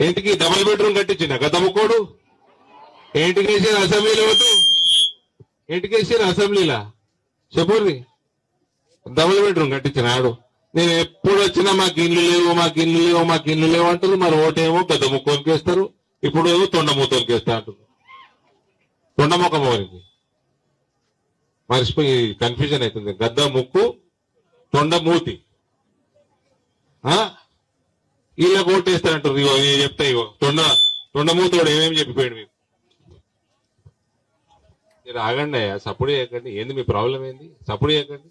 ఏంటికి double bedroom కట్టించిన గత ముక్కోడు ఏంటికేసారు అసెంబ్లీలో ఓటు ఏంటికేసారు అసెంబ్లీలా చెప్పుర్రి డబుల్ బెడ్రూమ్ కట్టించిన ఆడు నేను ఎప్పుడు వచ్చినా మాకు ఇల్లు లేవు మాకు ఇల్లు లేవు మాకు ఇల్లు లేవు అంటారు మరి ఓటేమో గద్ద ముక్కోనికి వేస్తారు ఇప్పుడు తొండమూతోనికి వేస్తా అంటారు తొండముఖం వారికి మర్చిపోయి కన్ఫ్యూజన్ అవుతుంది గద్ద ముక్కు తొండమూతి వీళ్ళకి ఓటేస్తారంటారు ఇగో నేను చెప్తా ఇగో తొండమూతోడు ఏమేమి చెప్పిపోయాడు మీకు మీరు ఆగండి అయ్యా సపోర్ట్ చేయకండి ఏంది మీ ప్రాబ్లం ఏంది సపోర్ట్ చేయకండి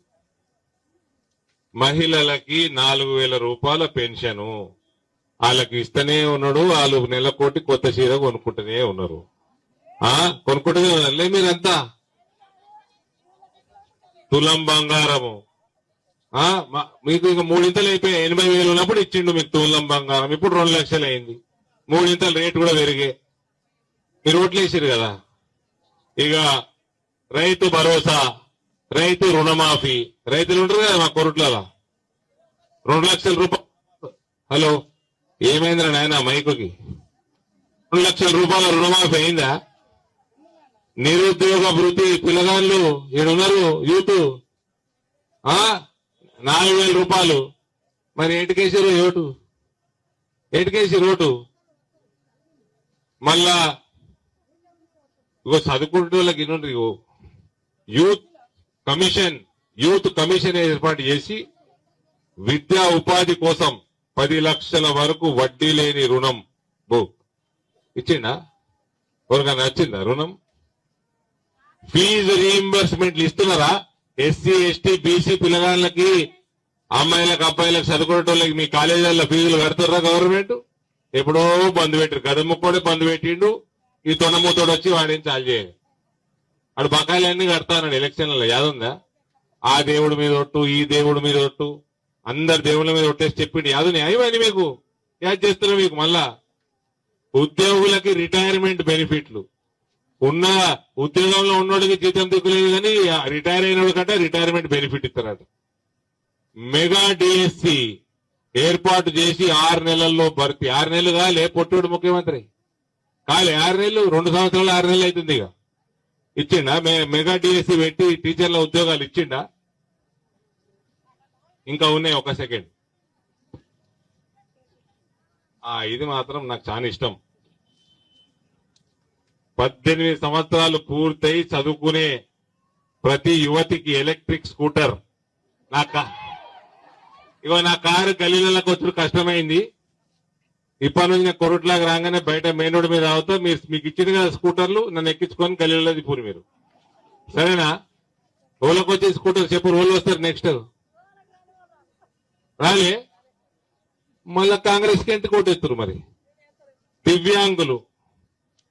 మహిళలకి 4,000 రూపాయల పెన్షన్ వాళ్ళకి ఇస్తూనే ఉన్నాడు వాళ్ళు నెలకోటి కొత్త చీర కొనుక్కుంటూనే ఉన్నారు కొనుక్కుంటూనే ఉన్నారులే మీరంతా తులం బంగారము మీకు ఇంకా 3 ఇంతలు అయిపోయాయి 80,000 ఉన్నప్పుడు ఇచ్చిండు మీకు తులం బంగారం ఇప్పుడు 2 లక్షలు అయింది 3 ఇంతలు రేటు కూడా పెరిగే మీరు ఓట్లు వేసారు కదా ఇక రైతు భరోసా రైతు రుణమాఫీ రైతులు ఉంటారు కదా మా కొరుట్లలో 2 లక్షల రూపాయలు హలో ఏమైందిరా నాయన మైకుకి 2 లక్షల రూపాయల రుణమాఫీ అయిందా నిరుద్యోగ వృత్తి పిల్లగాళ్ళు ఈడున్నారు యూత్ 4,000 రూపాయలు మరి ఏటికేసారు ఏటికేసారు ఓటు మళ్ళా ఇగో చదువుకుంటే వాళ్ళకి ఇన్నుండ్రి యూత్ కమిషన్ ఏర్పాటు చేసి విద్యా ఉపాధి కోసం 10 లక్షల వరకు వడ్డీ లేని రుణం ఇచ్చిండా ఎవరికైనా వచ్చిందా రుణం ఫీజు రీయింబర్స్మెంట్లు ఇస్తున్నారా ఎస్సీ ఎస్టీ బీసీ పిల్లగాళ్ళకి అమ్మాయిలకు అబ్బాయిలకు చదువుకునేటోళ్ళకి మీ కాలేజీల్లో ఫీజులు కడుతున్నారా గవర్నమెంట్ ఎప్పుడో బంద్ పెట్టారు కదముక్కోడే బంద్ పెట్టిండు ఈ తొండమూతోడు వచ్చి వాడేం చాలు చేయాలి అటు బకాయిలన్నీ కడతానండి ఎలక్షన్లలో యాదుందా ఆ దేవుడి మీద ఒట్టు ఈ దేవుడి మీద ఒట్టు అందరు దేవుళ్ళ మీద ఒట్టేసి చెప్పిండి యాదు న్యాయమని మీకు యాద్ చేస్తున్నా మీకు మళ్ళా ఉద్యోగులకి రిటైర్మెంట్ బెనిఫిట్లు ఉన్న ఉద్యోగంలో ఉన్నోడికి జీతం దిక్కులేదు కానీ రిటైర్ అయినోడి కంటే రిటైర్మెంట్ బెనిఫిట్ ఇస్తారట మెగా డిఎస్సి ఏర్పాటు చేసి 6 నెలల్లో భర్తీ 6 నెలలు కాలే పొట్టుడు ముఖ్యమంత్రి కాలే 6 నెలలు 2 సంవత్సరాలు 6 నెలలు అవుతుంది ఇక ఇచ్చిండా మెగా డిఎస్సి పెట్టి టీచర్ల ఉద్యోగాలు ఇచ్చిండా ఇంకా ఉన్నాయి ఒక సెకండ్ ఇది మాత్రం నాకు చాలా ఇష్టం 18 సంవత్సరాలు పూర్తయి చదువుకునే ప్రతి యువతికి ఎలక్ట్రిక్ స్కూటర్ నా కారు గలీలకు వచ్చి కష్టమైంది ఇప్పటి నుంచి నేను కొరట్లాగా రాగానే బయట మెయిన్ రోడ్ మీద అవుతా మీకు ఇచ్చింది కదా స్కూటర్లు నన్ను ఎక్కించుకొని గలీలో దిప్పుడు మీరు సరేనా రోళ్ళకి వచ్చే స్కూటర్ చెప్పు రోళ్ళు వస్తారు నెక్స్ట్ రాలే మళ్ళా కాంగ్రెస్ కి ఎంత కోటేస్తారు మరి దివ్యాంగులు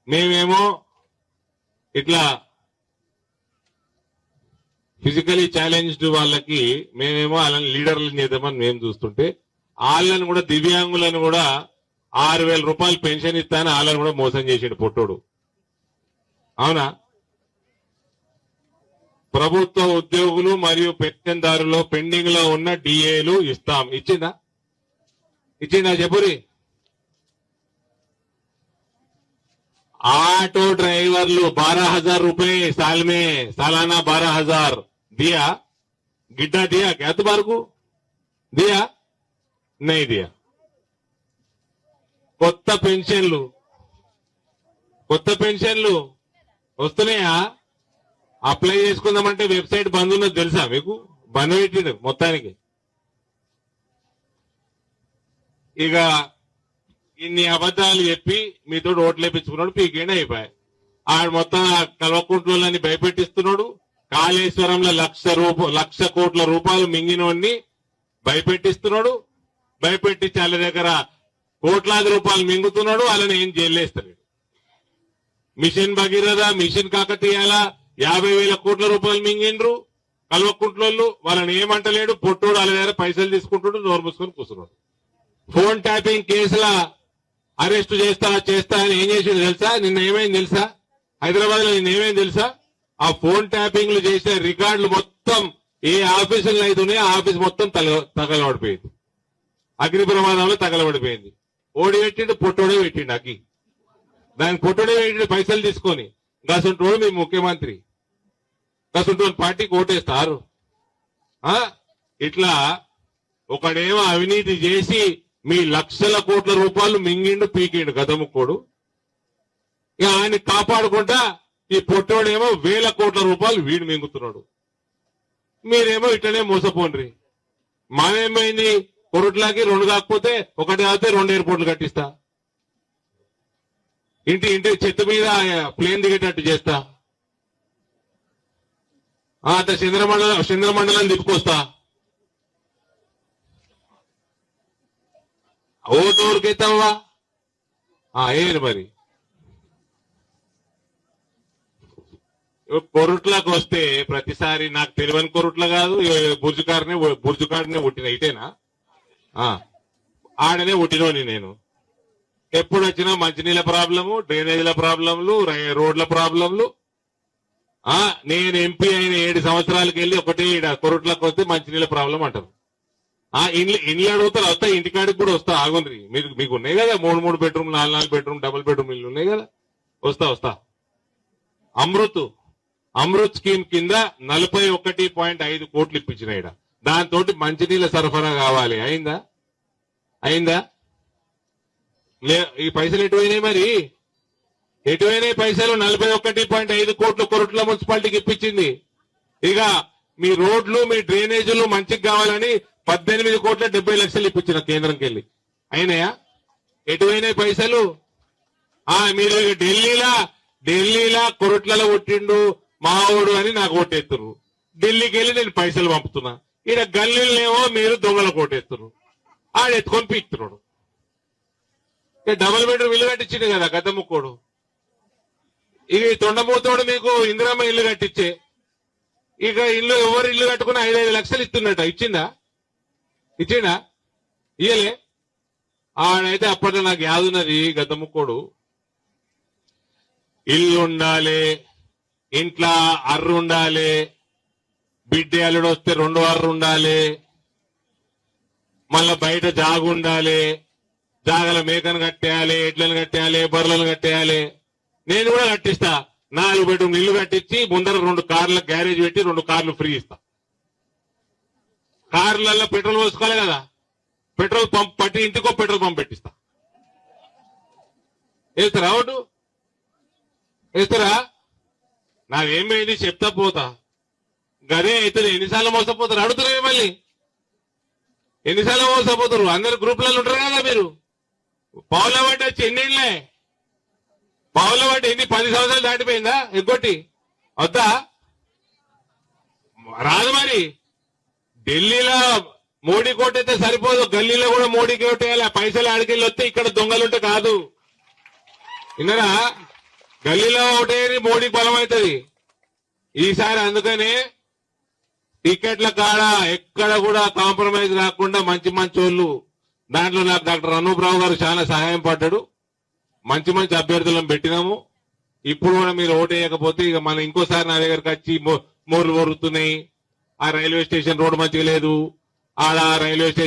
మేమేమో ఇట్లా ఫిజికలీ ఛాలెంజ్డ్ వాళ్ళకి మేమేమో వాళ్ళని లీడర్లను చేద్దామని మేము చూస్తుంటే వాళ్ళని కూడా దివ్యాంగులను కూడా 6,000 రూపాయలు పెన్షన్ ఇస్తానని వాళ్ళని కూడా మోసం చేసాడు పొట్టోడు అవునా ప్రభుత్వ ఉద్యోగులు మరియు పెన్షన్దారులు పెండింగ్ లో ఉన్న డిఏలు ఇస్తాం ఇచ్చిందా చెప్పురి ऑटो ड्राइवरలు 12,000 रुपए साल में सालाना 12,000 दिया गिड्डा दिया क्या तुम्हारे को दिया नहीं दिया కొత్త పెన్షన్లు వస్తున్నాయా అప్లై చేసుకుందామంటే వెబ్సైట్ బంద్ ఉన్నది తెలుసా మీకు బంద్ పెట్టిండు మొత్తానికి ఇక ఇన్ని అబద్దాలు చెప్పి మీతో ఓట్లు వేయించుకున్నాడు పీకేండి అయిపోయాయి ఆడు మొత్తం కల్వకుంట్లని భయపెట్టిస్తున్నాడు కాళేశ్వరంలో 1,00,00 కోట్ల రూపాయలు మింగినోడిని భయపెట్టిస్తున్నాడు భయపెట్టించి వాళ్ళ దగ్గర కోట్లాది రూపాయలు మింగుతున్నాడు వాళ్ళని ఏం జైలేస్తాడు మిషన్ భగీరథ మిషన్ కాకతీయాల 50,000 కోట్ల రూపాయలు మింగిండ్రు కల్వకుంట్లోళ్ళు వాళ్ళని ఏమంటలేడు పొట్టోడు వాళ్ళ దగ్గర పైసలు తీసుకుంటాడు నోరు మూసుకొని కూర్చున్నాడు ఫోన్ ట్యాపింగ్ కేసుల అరెస్ట్ చేస్తా అని ఏం చేసిండు తెలుసా నిన్న ఏమైంది తెలుసా హైదరాబాద్ లో నిన్న ఏమైంది తెలుసా ఆ ఫోన్ ట్యాపింగ్లు చేసిన రికార్డులు మొత్తం ఏ ఆఫీసులు అయితే ఉన్నాయో ఆ ఆఫీస్ మొత్తం తగలబడిపోయింది అగ్ని ప్రమాదంలో తగలబడిపోయింది ఓడి పెట్టిండు పొట్టోడే పెట్టిండు అగ్గి దానికి పొట్టోడే పెట్టిండు పైసలు తీసుకొని గసంటోడు మీ ముఖ్యమంత్రి గసంటోడు పార్టీకి ఓటేస్తారు ఇట్లా ఒకడేమో అవినీతి చేసి మీ లక్షల కోట్ల రూపాయలు మింగిండు పీకిండు గదముక్కోడు ఇక ఆయన కాపాడుకుంటా ఈ పొట్టోడేమో వేల కోట్ల రూపాయలు వీడు మింగుతున్నాడు మీరేమో ఇట్లనే మోసపోండ్రి మానేమైంది కొరట్లాకి 2 కాకపోతే ఒకటి కాకపోతే 2 ఎయిర్పోర్ట్లు కట్టిస్తా ఇంటి చెత్త మీద ప్లేన్ దిగేటట్టు చేస్తా అట్లా చంద్రమండలం తిప్పుకొస్తా ఓటు ఊరికైతావా ఏరు మరి కొరుట్లకు వస్తే ప్రతిసారి నాకు తెలియని కొరుట్ల కాదు బుర్జుకాడనే పుట్టిన ఇటేనా ఆడనే పుట్టినోని నేను ఎప్పుడు వచ్చినా మంచినీళ్ళ ప్రాబ్లము డ్రైనేజీల ప్రాబ్లంలు రోడ్ల ప్రాబ్లంలు నేను ఎంపీ అయిన 7 సంవత్సరాలకు వెళ్ళి ఒకటే కొరుట్లకు వస్తే మంచినీళ్ళ ప్రాబ్లం అంటారు ఇండ్లు అడుగుతారు వస్తా ఇంటికాడికి కూడా వస్తా ఆగుండ్రి మీకు ఉన్నాయి కదా 3 బెడ్రూమ్ 4 బెడ్రూమ్ డబుల్ బెడ్రూమ్ ఇల్లు ఉన్నాయి కదా వస్తా అమృత్ స్కీమ్ కింద 41.5 కోట్లు ఇప్పించిన దాంతో మంచినీళ్ళ సరఫరా కావాలి అయిందా ఈ పైసలు ఎటువైనాయి మరి ఎటువైనాయి పైసలు 41.5 కోట్లు కొరట్ల మున్సిపాలిటీకి ఇప్పించింది ఇక మీ రోడ్లు మీ డ్రైనేజీలు మంచిగా కావాలని 18 కోట్ల 70 లక్షలు ఇప్పించిన కేంద్రంకి వెళ్ళి అయినాయా ఎటువైనాయి పైసలు మీరు ఢిల్లీలా కొరట్లలో కొట్టిండు మావోడు అని నాకు ఓటేస్తున్నారు ఢిల్లీకి వెళ్ళి నేను పైసలు పంపుతున్నా ఈడ గల్లీలేమో మీరు దొంగల కోటేస్తున్నారు ఆడెత్తుకొని పీక్తున్నాడు డబుల్ బెడ్రూమ్ ఇల్లు కట్టించింది కదా గద్దముక్కోడు ఇక తొండమూతోడు మీకు ఇందిరమ్మ ఇల్లు కట్టించే ఇక ఎవరు ఇల్లు కట్టుకుని 5 లక్షలు ఇస్తున్నట్ట ఇచ్చిందా ఇయ్యలే ఆడైతే అప్పట్లో నాకు యాదున్నది గద్దముక్కోడు ఇల్లు ఉండాలి ఇంట్లో అర్రు ఉండాలి బిడ్డ అల్లుడు వస్తే 2 అర్రు ఉండాలి మళ్ళా బయట జాగు ఉండాలి జాగల మేకను కట్టేయాలి ఎడ్లను కట్టేయాలి బర్రెలను కట్టేయాలి నేను కూడా కట్టిస్తా 4 బెడ్రూమ్ ఇల్లు కట్టించి ముందర 2 కార్ల గ్యారేజ్ పెట్టి 2 కార్లు ఫ్రీ ఇస్తా కార్లలో పెట్రోల్ పోసుకోవాలి కదా పెట్రోల్ పంప్ పట్టి ఇంటికో పెట్రోల్ పంప్ పెట్టిస్తా వేస్తారా ఓటు వేస్తారా నాకేమైంది చెప్తా పోతా గదే అయితే ఎన్నిసార్లు మోసపోతారు అడుగుతారు మళ్ళీ ఎన్నిసార్లు మోసపోతారు అందరు గ్రూప్లలో ఉంటారు కదా మీరు పావుల వాటి వచ్చి ఎన్నిళ్ళే పావుల వాటి ఎన్ని 10 సంవత్సరాలు దాటిపోయిందా ఇంకోటి వద్దా రాదు మరి ఢిల్లీలో మోడీ కోటైతే సరిపోదు గల్లీలో కూడా మోడీకి ఓటేయాలి పైసలు ఆడికెళ్ళి వస్తే ఇక్కడ దొంగలుంటే కాదు విన్నారా గల్లీలో ఓటేది మోడీకి బలం అవుతుంది ఈసారి అందుకనే టికెట్ల కాడ ఎక్కడ కూడా కాంప్రమైజ్ కాకుండా మంచి వాళ్ళు దాంట్లో నాకు డాక్టర్ అనూప్ రావు గారు చాలా సహాయం పడ్డాడు మంచి అభ్యర్థులను పెట్టినాము ఇప్పుడు కూడా మీరు ఓటేయకపోతే ఇక మనం ఇంకోసారి నా దగ్గరకు వచ్చి మోర్లు మొరుగుతున్నాయి ఆ రైల్వే స్టేషన్ రోడ్డు మంచిగా లేదు ఆడ రైల్వే స్టేషన్